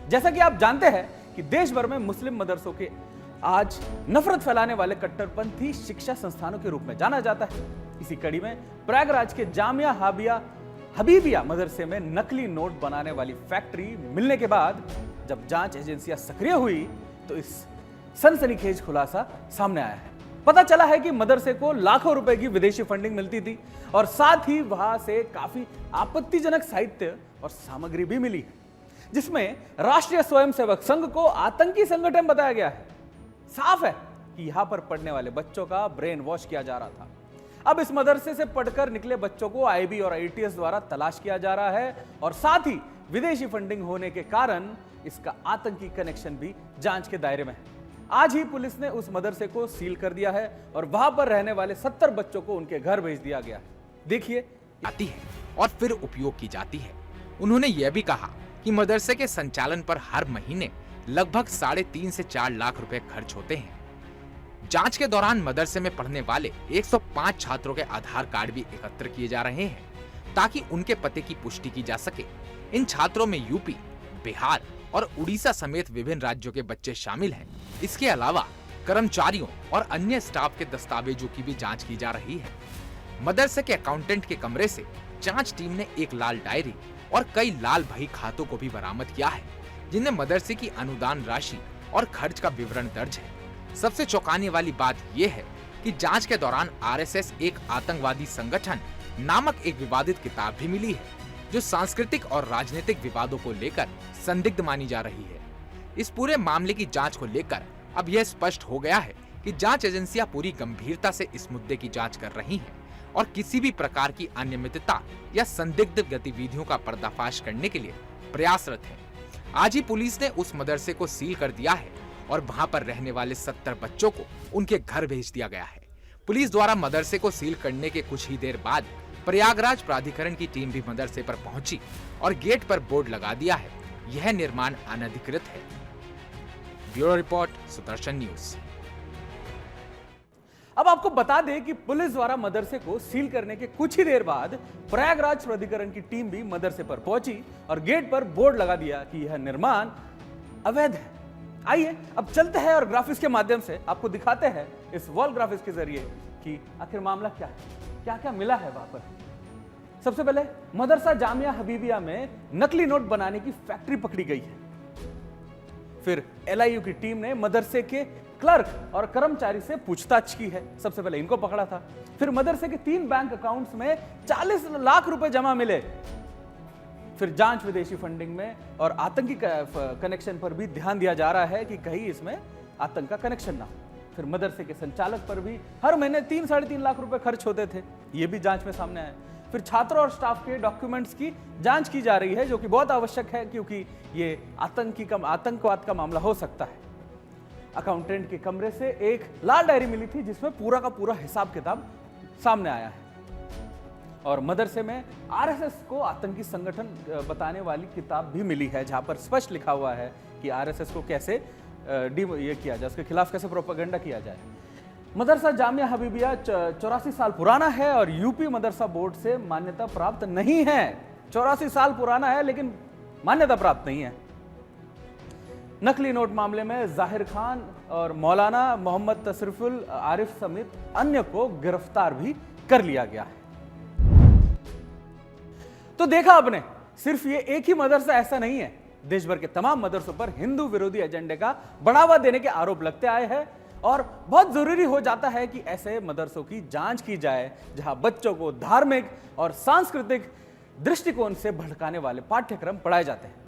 जैसा कि आप जानते हैं कि देश भर में मुस्लिम मदरसों के आज नफरत फैलाने वाले कट्टरपंथी शिक्षा संस्थानों के रूप में जाना जाता है। इसी कड़ी में प्रयागराज के जामिया हबीबिया मदरसे में नकली नोट बनाने वाली फैक्ट्री मिलने के बाद जब जांच एजेंसियां सक्रिय हुई तो इस सनसनीखेज खुलासा सामने आया है। पता चला है कि मदरसे को लाखों रुपए की विदेशी फंडिंग मिलती थी और साथ ही वहां से काफी आपत्तिजनक साहित्य और सामग्री भी मिली है, जिसमें राष्ट्रीय स्वयंसेवक संघ को आतंकी संगठन बताया गया है। साफ है कि यहां पर पढ़ने वाले बच्चों का ब्रेन वॉश किया जा रहा था। अब इस मदरसे से पढ़कर निकले बच्चों को आईबी और आईटीएस द्वारा तलाश किया जा रहा है और साथ ही विदेशी फंडिंग होने के कारण इसका आतंकी कनेक्शन भी जांच के दायरे में है। आज ही पुलिस ने उस मदरसे को सील कर दिया है और वहां पर रहने वाले 70 बच्चों को उनके घर भेज दिया गया है। देखिए, आती है और फिर उपयोग की जाती है। उन्होंने यह भी कहा कि मदरसे के संचालन पर हर महीने लगभग 3.5 से 4 लाख रुपए खर्च होते हैं। जांच के दौरान मदरसे में पढ़ने वाले 105 छात्रों के आधार कार्ड भी एकत्र किए जा रहे हैं ताकि उनके पते की पुष्टि की जा सके। इन छात्रों में यूपी, बिहार और उड़ीसा समेत विभिन्न राज्यों के बच्चे शामिल हैं। इसके अलावा कर्मचारियों और अन्य स्टाफ के दस्तावेजों की भी जांच की जा रही है। मदरसे के अकाउंटेंट के कमरे से जांच टीम ने एक लाल डायरी और कई लाल बही खातों को भी बरामद किया है, जिनमें मदरसे की अनुदान राशि और खर्च का विवरण दर्ज है। सबसे चौंकाने वाली बात यह है कि जांच के दौरान आरएसएस एक आतंकवादी संगठन नामक एक विवादित किताब भी मिली है, जो सांस्कृतिक और राजनीतिक विवादों को लेकर संदिग्ध मानी जा रही है। इस पूरे मामले की जांच को लेकर अब यह स्पष्ट हो गया है कि जांच एजेंसियां पूरी गंभीरता से इस मुद्दे की जांच कर रही हैं और किसी भी प्रकार की अनियमितता या संदिग्ध गतिविधियों का पर्दाफाश करने के लिए प्रयासरत है। आज ही पुलिस ने उस मदरसे को सील कर दिया है और वहां पर रहने वाले 70 बच्चों को उनके घर भेज दिया गया है। पुलिस द्वारा मदरसे को सील करने के कुछ ही देर बाद प्रयागराज प्राधिकरण की टीम भी मदरसे पर पहुंची और गेट पर बोर्ड लगा दिया है, यह निर्माण अनधिकृत है। Bureau report, Sudarshan news. अब आपको बता दें कि पुलिस द्वारा मदरसे को सील करने के कुछ ही देर बाद प्रयागराज प्राधिकरण की टीम भी मदरसे पर पहुंची और गेट पर बोर्ड लगा दिया कि यह निर्माण अवैध है। आइए अब चलते हैं और ग्राफिक्स के माध्यम से आपको दिखाते हैं इस वॉल ग्राफिक्स के जरिए कि आखिर मामला क्या है, क्या क्या मिला है वहां पर। सबसे पहले मदरसा जामिया हबीबिया में नकली नोट बनाने की फैक्ट्री पकड़ी गई है। फिर एलआईयू की टीम ने मदरसे के क्लर्क और कर्मचारी से पूछताछ की है। सबसे पहले इनको पकड़ा था। फिर मदरसे के 3 बैंक अकाउंट्स में 40 लाख रुपए जमा मिले। फिर जांच विदेशी फंडिंग में और आतंकी कनेक्शन पर भी ध्यान दिया जा रहा है कि कहीं इसमें आतंक का कनेक्शन ना हो। फिर मदरसे के संचालक पर भी हर महीने 3-3.5 लाख रुपए खर्च होते थे, ये भी जांच में सामने आया। फिर छात्रों और स्टाफ के डॉक्यूमेंट्स की जांच की जा रही है, जो कि बहुत आवश्यक है क्योंकि ये आतंकवाद का मामला हो सकता है। अकाउंटेंट के कमरे से एक लाल डायरी मिली थी जिसमें पूरा का पूरा हिसाब किताब सामने आया है और मदरसे में आरएसएस को आतंकी संगठन बताने वाली किताब भी मिली है, जहां पर स्पष्ट लिखा हुआ है कि आरएसएस को कैसे ये किया जाए, उसके खिलाफ कैसे प्रोपेगेंडा किया जाए। मदरसा जामिया हबीबिया 84 साल पुराना है और यूपी मदरसा बोर्ड से मान्यता प्राप्त नहीं है। 84 साल पुराना है लेकिन मान्यता प्राप्त नहीं है। नकली नोट मामले में जाहिर खान और मौलाना मोहम्मद तशरीफुल आरिफ समेत अन्य को गिरफ्तार भी कर लिया गया है। तो देखा आपने, सिर्फ ये एक ही मदरसा ऐसा नहीं है। देश भर के तमाम मदरसों पर हिंदू विरोधी एजेंडे का बढ़ावा देने के आरोप लगते आए हैं और बहुत जरूरी हो जाता है कि ऐसे मदरसों की जांच की जाए जहां बच्चों को धार्मिक और सांस्कृतिक दृष्टिकोण से भड़काने वाले पाठ्यक्रम पढ़ाए जाते हैं।